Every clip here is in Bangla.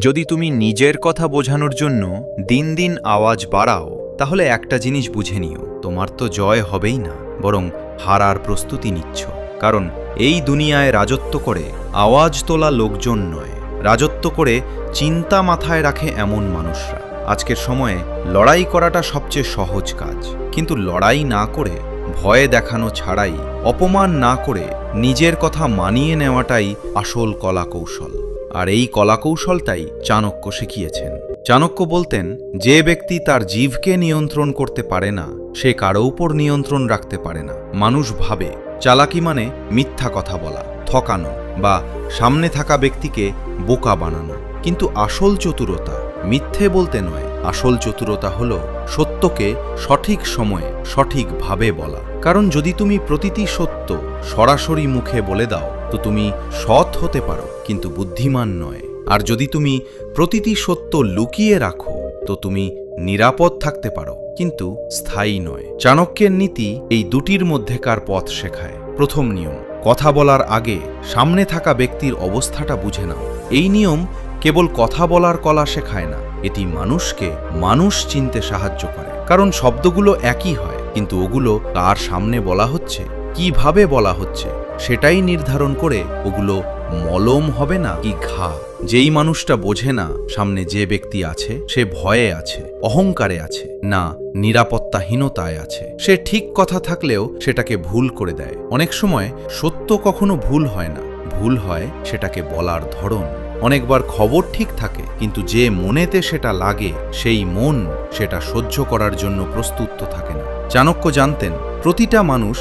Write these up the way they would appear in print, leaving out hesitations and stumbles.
যদি তুমি নিজের কথা বোঝানোর জন্য দিন দিন আওয়াজ বাড়াও, তাহলে একটা জিনিস বুঝে নিও, তোমার তো জয় হবেই না, বরং হারার প্রস্তুতি নিচ্ছ। কারণ এই দুনিয়ায় রাজত্ব করে আওয়াজ তোলা লোকজন নয়, রাজত্ব করে চিন্তা মাথায় রাখে এমন মানুষরা। আজকের সময়ে লড়াই করাটা সবচেয়ে সহজ কাজ, কিন্তু লড়াই না করে, ভয় দেখানো ছাড়াই, অপমান না করে নিজের কথা মানিয়ে নেওয়াটাই আসল কলাকৌশল। আর এই কলাকৌশলটাই চাণক্য শিখিয়েছেন। চাণক্য বলতেন, যে ব্যক্তি তার জিভকে নিয়ন্ত্রণ করতে পারে না, সে কারো উপর নিয়ন্ত্রণ রাখতে পারে না। মানুষ ভাবে চালাকি মানে মিথ্যা কথা বলা, ঠকানো বা সামনে থাকা ব্যক্তিকে বোকা বানানো, কিন্তু আসল চতুরতা মিথ্যে বলতে নয়, আসল চতুরতা হলো সত্যকে সঠিক সময়ে সঠিকভাবে বলা। কারণ যদি তুমি প্রতিটি সত্য সরাসরি মুখে বলে দাও, তো তুমি সৎ হতে পারো কিন্তু বুদ্ধিমান নয়। আর যদি তুমি প্রতিটি সত্য লুকিয়ে রাখো, তো তুমি নিরাপদ থাকতে পারো কিন্তু স্থায়ী নয়। চাণক্যের নীতি এই দুটির মধ্যেকার পথ শেখায়। প্রথম নিয়ম, কথা বলার আগে সামনে থাকা ব্যক্তির অবস্থাটা বুঝে নাও। এই নিয়ম কেবল কথা বলার কলা শেখায় না, এটি মানুষকে মানুষ চিনতে সাহায্য করে। কারণ শব্দগুলো একই হয়, কিন্তু ওগুলো কার সামনে বলা হচ্ছে, কিভাবে বলা হচ্ছে, সেটাই নির্ধারণ করে ওগুলো মলম হবে না কি ঘা। যেই মানুষটা বোঝে না সামনে যে ব্যক্তি আছে সে ভয়ে আছে, অহংকারে আছে, না নিরাপত্তাহীনতায় আছে, সে ঠিক কথা থাকলেও সেটাকে ভুল করে দেয়। অনেক সময় সত্য কখনো ভুল হয় না, ভুল হয় সেটাকে বলার ধরন। অনেকবার খবর ঠিক থাকে, কিন্তু যে মনেতে সেটা লাগে সেই মন সেটা সহ্য করার জন্য প্রস্তুত থাকে না। চাণক্য জানতেন, প্রতিটা মানুষ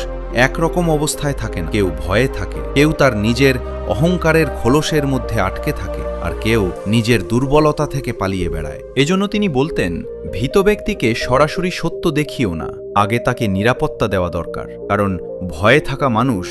একরকম অবস্থায় থাকেন। কেউ ভয়ে থাকে, কেউ তার নিজের অহংকারের খোলসের মধ্যে আটকে থাকে, আর কেউ নিজের দুর্বলতা থেকে পালিয়ে বেড়ায়। এজন্য তিনি বলতেন, ভীত ব্যক্তিকে সরাসরি সত্য দেখিও না, আগে তাকে নিরাপত্তা দেওয়া দরকার। কারণ ভয়ে থাকা মানুষ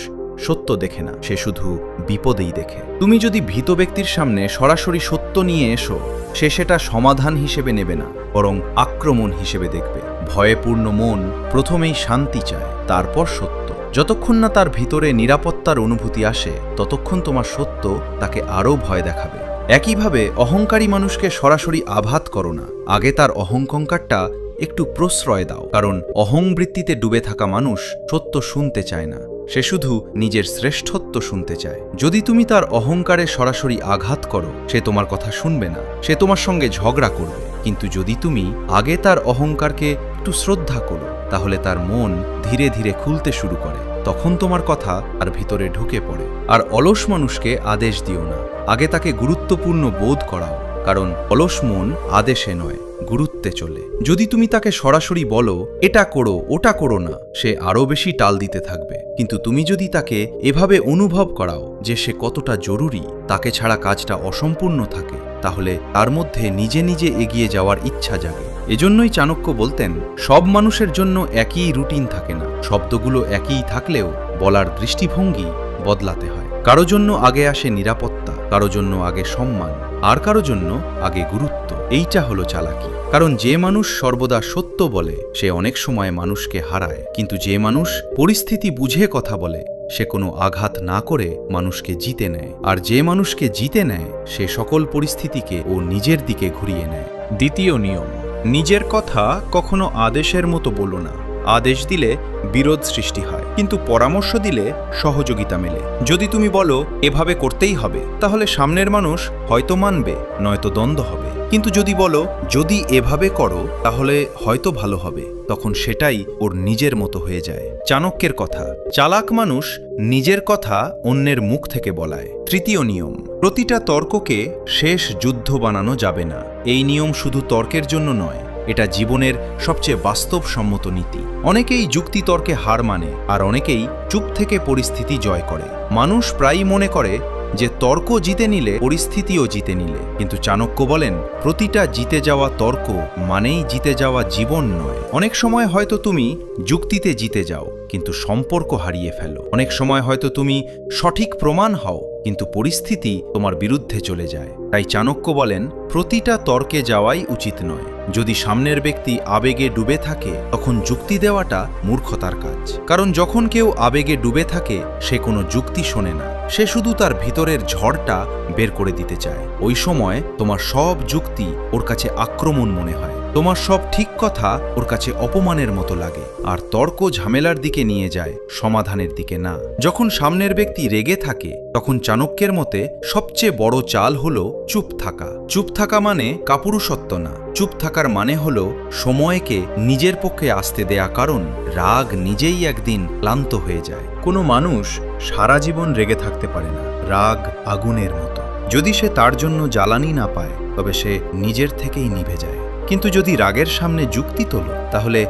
সত্য দেখে না, সে শুধু বিপদেই দেখে। তুমি যদি ভীত ব্যক্তির সামনে সরাসরি সত্য নিয়ে এসো, সে সেটা সমাধান হিসেবে নেবে না, বরং আক্রমণ হিসেবে দেখবে। ভয়পূর্ণ মন প্রথমেই শান্তি চায়, তারপর সত্য। যতক্ষণ না তার ভিতরে নিরাপত্তার অনুভূতি আসে, ততক্ষণ তোমার সত্য তাকে আরও ভয় দেখাবে। একইভাবে অহংকারী মানুষকে সরাসরি আঘাত করো না, আগে তার অহংকারটা একটু প্রশ্রয় দাও। কারণ অহংবৃত্তিতে ডুবে থাকা মানুষ সত্য শুনতে চায় না, সে শুধু নিজের শ্রেষ্ঠত্ব শুনতে চায়। যদি তুমি তার অহংকারে সরাসরি আঘাত করো, সে তোমার কথা শুনবে না, সে তোমার সঙ্গে ঝগড়া করবে। কিন্তু যদি তুমি আগে তার অহংকারকে একটু শ্রদ্ধা করো, তাহলে তার মন ধীরে ধীরে খুলতে শুরু করে, তখন তোমার কথা আর ভিতরে ঢুকে পড়ে। আর অলস মানুষকে আদেশ দিও না, আগে তাকে গুরুত্বপূর্ণ বোধ করাও। কারণ অলস মন আদেশে নয়, গুরুত্বে চলে। যদি তুমি তাকে সরাসরি বলো এটা করো ওটা করো না, সে আরও বেশি টাল দিতে থাকবে। কিন্তু তুমি যদি তাকে এভাবে অনুভব করাও যে সে কতটা জরুরি, তাকে ছাড়া কাজটা অসম্পূর্ণ থাকে, তাহলে তার মধ্যে নিজে নিজে এগিয়ে যাওয়ার ইচ্ছা জাগে। এজন্যই চাণক্য বলতেন, সব মানুষের জন্য একই রুটিন থাকে না, শব্দগুলো একই থাকলেও বলার দৃষ্টিভঙ্গি বদলাতে হয়। কারো জন্য আগে আসে নিরাপত্তা, কারো জন্য আগে সম্মান, আর কারো জন্য আগে গুরুত্ব। এইটা হলো চালাকি। কারণ যে মানুষ সর্বদা সত্য বলে, সে অনেক সময় মানুষকে হারায়। কিন্তু যে মানুষ পরিস্থিতি বুঝে কথা বলে, সে কোনো আঘাত না করে মানুষকে জিতে নেয়। আর যে মানুষকে জিতে নেয়, সে সকল পরিস্থিতিকে ও নিজের দিকে ঘুরিয়ে নেয়। দ্বিতীয় নিয়ম, নিজের কথা কখনো আদেশের মতো বলো না। আদেশ দিলে বিরোধ সৃষ্টি হয়, কিন্তু পরামর্শ দিলে সহযোগিতা মেলে। যদি তুমি বলো এভাবে করতেই হবে, তাহলে সামনের মানুষ হয়তো মানবে, নয়তো দ্বন্দ্ব হবে। কিন্তু যদি বলো যদি এভাবে করো তাহলে হয়তো ভালো হবে, তখন সেটাই ওর নিজের মতো হয়ে যায়। চাণক্যের কথা, চালাক মানুষ নিজের কথা অন্যের মুখ থেকে বলায়। তৃতীয় নিয়ম, প্রতিটা তর্ককে শেষ যুদ্ধ বানানো যাবে না। এই নিয়ম শুধু তর্কের জন্য নয়, এটা জীবনের সবচেয়ে বাস্তবসম্মত নীতি। অনেকেই যুক্তিতর্কে হার মানে, আর অনেকেই চুপ থেকে পরিস্থিতি জয় করে। মানুষ প্রায়ই মনে করে যে তর্ক জিতে নিলে পরিস্থিতিও জিতে নিলে, কিন্তু চাণক্য বলেন, প্রতিটা জিতে যাওয়া তর্ক মানেই জিতে যাওয়া জীবন নয়। অনেক সময় হয়তো তুমি যুক্তিতে জিতে যাও, কিন্তু সম্পর্ক হারিয়ে ফেলো। অনেক সময় হয়তো তুমি সঠিক প্রমাণ হও, কিন্তু পরিস্থিতি তোমার বিরুদ্ধে চলে যায়। তাই চাণক্য বলেন, প্রতিটা তর্কে যাওয়াই উচিত নয়। যদি সামনের ব্যক্তি আবেগে ডুবে থাকে তখন যুক্তি দেওয়াটা মূর্খতার কাজ। কারণ যখন কেউ আবেগে ডুবে থাকে সে কোনো যুক্তি শোনে না, সে শুধু তার ভিতরের ঝড়টা বের করে দিতে চায়। ওই সময় তোমার সব যুক্তি ওর কাছে আক্রমণ মনে হয়, তোমার সব ঠিক কথা ওর কাছে অপমানের মতো লাগে, আর তর্ক ঝামেলার দিকে নিয়ে যায়, সমাধানের দিকে না। যখন সামনের ব্যক্তি রেগে থাকে তখন চাণক্যের মতে সবচেয়ে বড় চাল হলো চুপ থাকা। চুপ থাকা মানে কাপুরুষত্ব না, চুপ থাকার মানে হলো সময়কে নিজের পক্ষে আসতে দেয়া, কারণ রাগ নিজেই একদিন ক্লান্ত হয়ে যায়। কোনো মানুষ সারা জীবন রেগে থাকতে পারে না। রাগ আগুনের মতো, যদি সে তার জন্য জ্বালানি না পায় তবে সে নিজের থেকেই নিভে যায়। কিন্তু যদি রাগের সামনে যুক্তি তোলো তাহলে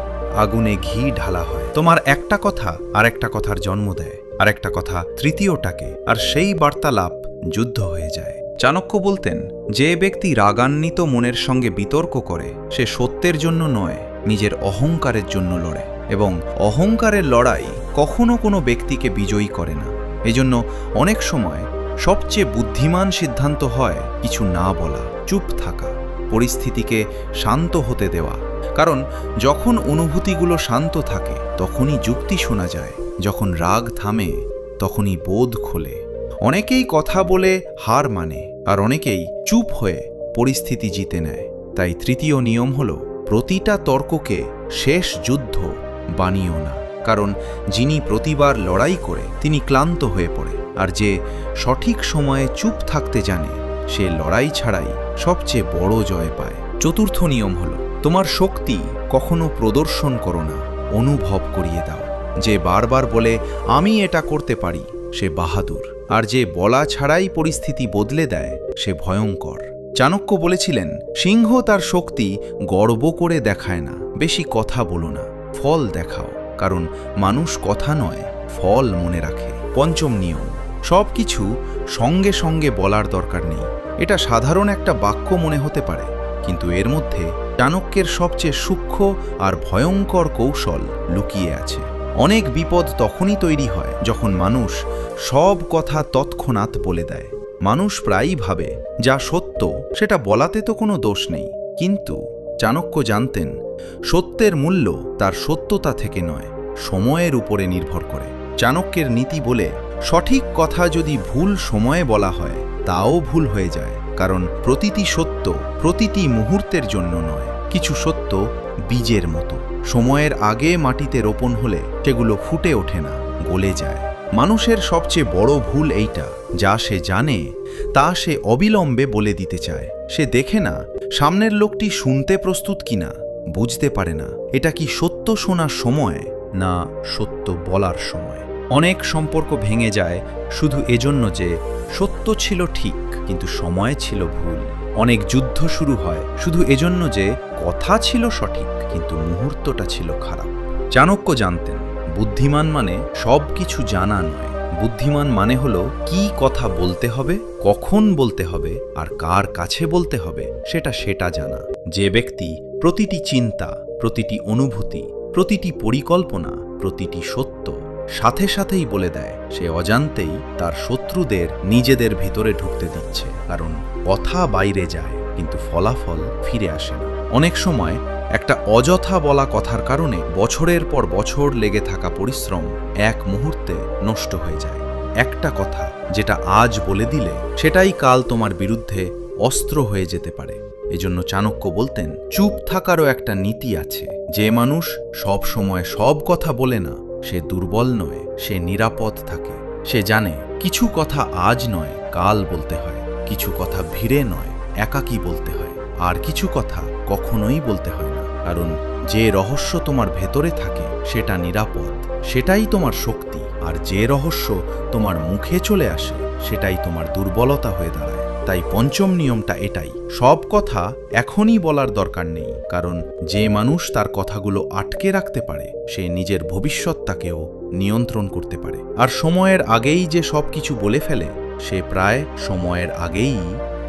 আগুনে ঘি ঢালা হয়। তোমার একটা কথা আর একটা কথার জন্ম দেয়, আর একটা কথা তৃতীয়টাকে, আর সেই বার্তালাপ যুদ্ধ হয়ে যায়। চাণক্য বলতেন, যে ব্যক্তি রাগান্বিত মনের সঙ্গে বিতর্ক করে সে সত্যের জন্য নয়, নিজের অহংকারের জন্য লড়ে, এবং অহংকারের লড়াই কখনো কোনো ব্যক্তিকে বিজয়ী করে না। এজন্য অনেক সময় সবচেয়ে বুদ্ধিমান সিদ্ধান্ত হয় কিছু না বলা, চুপ থাকা, পরিস্থিতিকে শান্ত হতে দেওয়া। কারণ যখন অনুভূতিগুলো শান্ত থাকে তখনই যুক্তি শোনা যায়, যখন রাগ থামে তখনই বোধ খোলে। অনেকেই কথা বলে হার মানে, আর অনেকেই চুপ হয়ে পরিস্থিতি জিতে নেয়। তাই তৃতীয় নিয়ম হলো, প্রতিটা তর্ককে শেষ যুদ্ধ বানিও না। কারণ যিনি প্রতিবার লড়াই করে তিনি ক্লান্ত হয়ে পড়ে, আর যে সঠিক সময়ে চুপ থাকতে জানে সে লড়াই ছাড়াই সবচেয়ে বড় জয় পায়। চতুর্থ নিয়ম হলো, তোমার শক্তি কখনো প্রদর্শন করো না, অনুভব করিয়ে দাও। যে বারবার বলে আমি এটা করতে পারি সে বাহাদুর, আর যে বলা ছাড়াই পরিস্থিতি বদলে দেয় সে ভয়ঙ্কর। চাণক্য বলেছিলেন, সিংহ তার শক্তি গর্ব করে দেখায় না। বেশি কথা বলো না, ফল দেখাও, কারণ মানুষ কথা নয় ফল মনে রাখে। পঞ্চম নিয়ম, সব কিছু সঙ্গে সঙ্গে বলার দরকার নেই। এটা সাধারণ একটা বাক্য মনে হতে পারে, কিন্তু এর মধ্যে চাণক্যের সবচেয়ে সূক্ষ্ম আর ভয়ঙ্কর কৌশল লুকিয়ে আছে। অনেক বিপদ তখনই তৈরি হয় যখন মানুষ সব কথা তৎক্ষণাৎ বলে দেয়। মানুষ প্রায়ই ভাবে যা সত্য সেটা বলাতে তো কোনো দোষ নেই, কিন্তু চাণক্য জানতেন সত্যের মূল্য তার সত্যতা থেকে নয়, সময়ের উপরে নির্ভর করে। চাণক্যের নীতি বলে, সঠিক কথা যদি ভুল সময়ে বলা হয় তাও ভুল হয়ে যায়, কারণ প্রতিটি সত্য প্রতিটি মুহূর্তের জন্য নয়। কিছু সত্য বীজের মতো, সময়ের আগে মাটিতে রোপণ হলে সেগুলো ফুটে ওঠে না, গলে যায়। মানুষের সবচেয়ে বড় ভুল এইটা, যা সে জানে তা সে অবিলম্বে বলে দিতে চায়। সে দেখে না সামনের লোকটি শুনতে প্রস্তুত কিনা, বুঝতে পারে না এটা কি সত্য শোনার সময় না সত্য বলার সময়। অনেক সম্পর্ক ভেঙে যায় শুধু এজন্য যে সত্য ছিল ঠিক কিন্তু সময় ছিল ভুল। অনেক যুদ্ধ শুরু হয় শুধু এজন্য যে কথা ছিল সঠিক কিন্তু মুহূর্তটা ছিল খারাপ। চাণক্য জানতেন, বুদ্ধিমান মানে সব কিছু জানা নয়, বুদ্ধিমান মানে হলো কি কথা বলতে হবে, কখন বলতে হবে, আর কার কাছে বলতে হবে সেটা জানা। যে ব্যক্তি প্রতিটি চিন্তা, প্রতিটি অনুভূতি, প্রতিটি পরিকল্পনা, প্রতিটি সত্য সাথে সাথেই বলে দেয়, সে অজান্তেই তার শত্রুদের নিজেদের ভিতরে ঢুকতে দিচ্ছে। কারণ কথা বাইরে যায় কিন্তু ফলাফল ফিরে আসে না। অনেক সময় একটা অযথা বলা কথার কারণে বছরের পর বছর লেগে থাকা পরিশ্রম এক মুহূর্তে নষ্ট হয়ে যায়। একটা কথা যেটা আজ বলে দিলে সেটাই কাল তোমার বিরুদ্ধে অস্ত্র হয়ে যেতে পারে। এজন্য চাণক্য বলতেন, চুপ থাকারও একটা নীতি আছে। যে মানুষ সব সময় সব কথা বলে না সে দুর্বল নয়, সে নিরাপদ থাকে। সে জানে কিছু কথা আজ নয় কাল বলতে হয়, কিছু কথা ভিড়ে নয় একাকী বলতে হয়, আর কিছু কথা কখনোই বলতে হয় না। কারণ যে রহস্য তোমার ভেতরে থাকে সেটা নিরাপদ, সেটাই তোমার শক্তি। আর যে রহস্য তোমার মুখে চলে আসে সেটাই তোমার দুর্বলতা হয়ে দাঁড়ায়। তাই পঞ্চম নিয়মটা এটাই, সব কথা এখনই বলার দরকার নেই। কারণ যে মানুষ তার কথাগুলো আটকে রাখতে পারে সে নিজের ভবিষ্যৎটাকেও নিয়ন্ত্রণ করতে পারে। আর সময়ের আগেই যে সব কিছু বলে ফেলে সে প্রায় সময়ের আগেই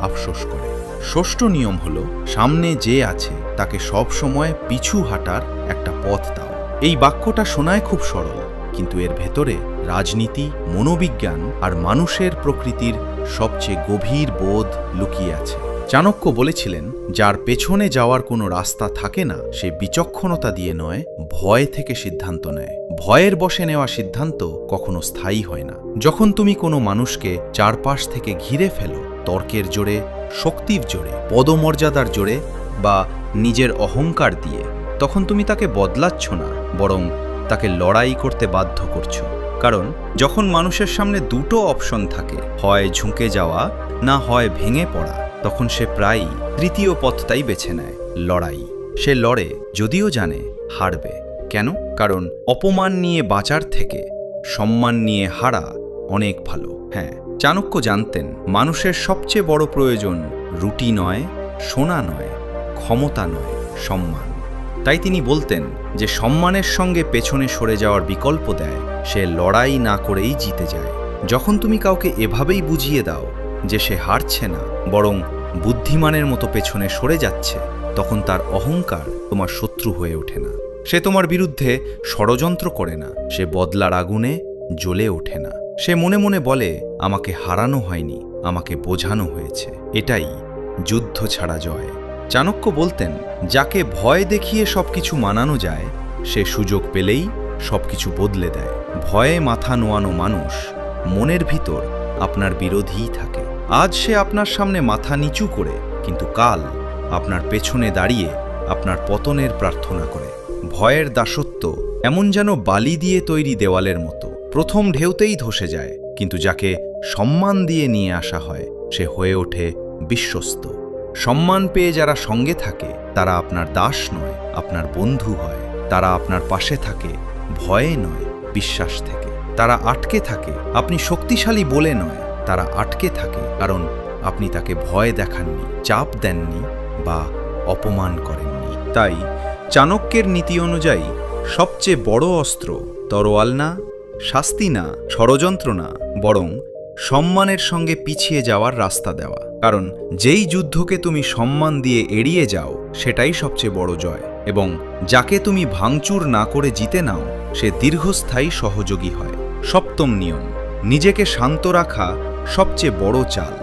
আফসোস করে। ষষ্ঠ নিয়ম হলো, সামনে যে আছে তাকে সব সময় পিছু হাঁটার একটা পথ দাও। এই বাক্যটা শোনায় খুব সরল, কিন্তু এর ভেতরে রাজনীতি, মনোবিজ্ঞান আর মানুষের প্রকৃতির সবচেয়ে গভীর বোধ লুকিয়ে আছে। চাণক্য বলেছিলেন, যার পেছনে যাওয়ার কোনো রাস্তা থাকে না সে বিচক্ষণতা দিয়ে নয়, ভয় থেকে সিদ্ধান্ত নেয়। ভয়ের বশে নেওয়া সিদ্ধান্ত কখনো স্থায়ী হয় না। যখন তুমি কোনো মানুষকে চারপাশ থেকে ঘিরে ফেলো, তর্কের জোরে, শক্তির জোরে, পদমর্যাদার জোরে বা নিজের অহংকার দিয়ে, তখন তুমি তাকে বদলাচ্ছ না, বরং তাকে লড়াই করতে বাধ্য করছো। কারণ যখন মানুষের সামনে দুটো অপশন থাকে, হয় ঝুঁকে যাওয়া না হয় ভেঙে পড়া, তখন সে প্রায়ই তৃতীয় পথটাই বেছে নেয়, লড়াই। সে লড়ে যদিও জানে হারবে। কেন? কারণ অপমান নিয়ে বাঁচার থেকে সম্মান নিয়ে হারা অনেক ভালো। হ্যাঁ, চাণক্য জানতেন মানুষের সবচেয়ে বড় প্রয়োজন রুটি নয়, সোনা নয়, ক্ষমতা নয়, সম্মান। তাই তিনি বলতেন যে সম্মানের সঙ্গে পেছনে সরে যাওয়ার বিকল্প দেয়, সে লড়াই না করেই জিতে যায়। যখন তুমি কাউকে এভাবেই বুঝিয়ে দাও যে সে হারছে না, বরং বুদ্ধিমানের মতো পেছনে সরে যাচ্ছে, তখন তার অহংকার তোমার শত্রু হয়ে ওঠে না। সে তোমার বিরুদ্ধে ষড়যন্ত্র করে না, সে বদলার আগুনে জ্বলে ওঠে না। সে মনে মনে বলে, আমাকে হারানো হয়নি, আমাকে বোঝানো হয়েছে। এটাই যুদ্ধ ছাড়া জয়। চাণক্য বলতেন, যাকে ভয় দেখিয়ে সবকিছু মানানো যায়, সে সুযোগ পেলেই সবকিছু বদলে দেয়। ভয়ে মাথা নোয়ানো মানুষ মনের ভিতর আপনার বিরোধীই থাকে। আজ সে আপনার সামনে মাথা নিচু করে, কিন্তু কাল আপনার পেছনে দাঁড়িয়ে আপনার পতনের প্রার্থনা করে। ভয়ের দাসত্ব এমন যেন বালি দিয়ে তৈরি দেওয়ালের মতো, প্রথম ঢেউতেই ধসে যায়, কিন্তু যাকে সম্মান দিয়ে নিয়ে আসা হয় সে হয়ে ওঠে বিশ্বস্ত। সম্মান পেয়ে যারা সঙ্গে থাকে তারা আপনার দাস নয়, আপনার বন্ধু হয়। তারা আপনার পাশে থাকে ভয়ে নয়, বিশ্বাস থেকে। তারা আটকে থাকে আপনি শক্তিশালী বলে নয়, তারা আটকে থাকে কারণ আপনি তাকে ভয় দেখাননি, চাপ দেননি বা অপমান করেননি। তাই চাণক্যের নীতি অনুযায়ী সবচেয়ে বড় অস্ত্র তরোয়াল না, শাস্তি না, ষড়যন্ত্র না, বরং সম্মানের সঙ্গে পিছিয়ে যাওয়ার রাস্তা দেওয়া। কারণ যেই যুদ্ধকে তুমি সম্মান দিয়ে এড়িয়ে যাও সেটাই সবচেয়ে বড় জয়, এবং যাকে তুমি ভাঙচুর না করে জিতে নাও সে দীর্ঘস্থায়ী সহযোগী হয়। সপ্তম নিয়ম, নিজেকে শান্ত রাখা সবচেয়ে বড় চাল।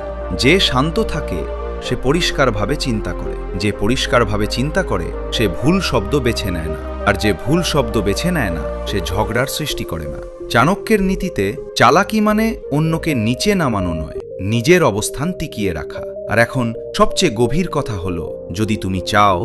যে শান্ত থাকে সে পরিষ্কারভাবে চিন্তা করে, যে পরিষ্কারভাবে চিন্তা করে সে ভুল শব্দ বেছে নেয় না, আর যে ভুল শব্দ বেছে নেয় না সে ঝগড়ার সৃষ্টি করে না। চাণক্যের নীতিতে চালাকি মানে অন্যকে নিচে নামানো নয়, নিজের অবস্থান টিকিয়ে রাখা। আর এখন সবচেয়ে গভীর কথা হলো, যদি তুমি চাও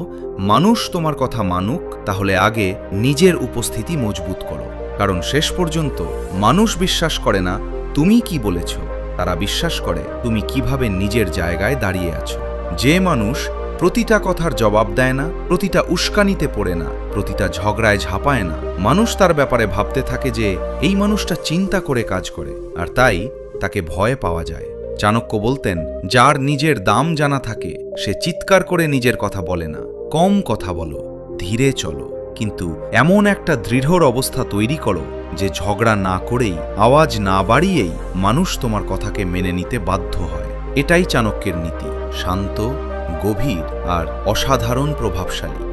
মানুষ তোমার কথা মানুক, তাহলে আগে নিজের উপস্থিতি মজবুত করো। কারণ শেষ পর্যন্ত মানুষ বিশ্বাস করে না তুমি কি বলেছ, তারা বিশ্বাস করে তুমি কিভাবে নিজের জায়গায় দাঁড়িয়ে আছো। যে মানুষ প্রতিটা কথার জবাব দেয় না, প্রতিটা উস্কানিতে পড়ে না, প্রতিটা ঝগড়ায় ঝাঁপায় না, মানুষ তার ব্যাপারে ভাবতে থাকে যে এই মানুষটা চিন্তা করে কাজ করে, আর তাই তাকে ভয় পাওয়া যায়। চাণক্য বলতেন, যার নিজের দাম জানা থাকে সে চিৎকার করে নিজের কথা বলে না। কম কথা বলো, ধীরে চলো, কিন্তু এমন একটা দৃঢ়র অবস্থা তৈরি করো যে ঝগড়া না করেই, আওয়াজ না বাড়িয়েই মানুষ তোমার কথাকে মেনে নিতে বাধ্য হয়। এটাই চাণক্যের নীতি, শান্ত, গভীর আর অসাধারণ প্রভাবশালী।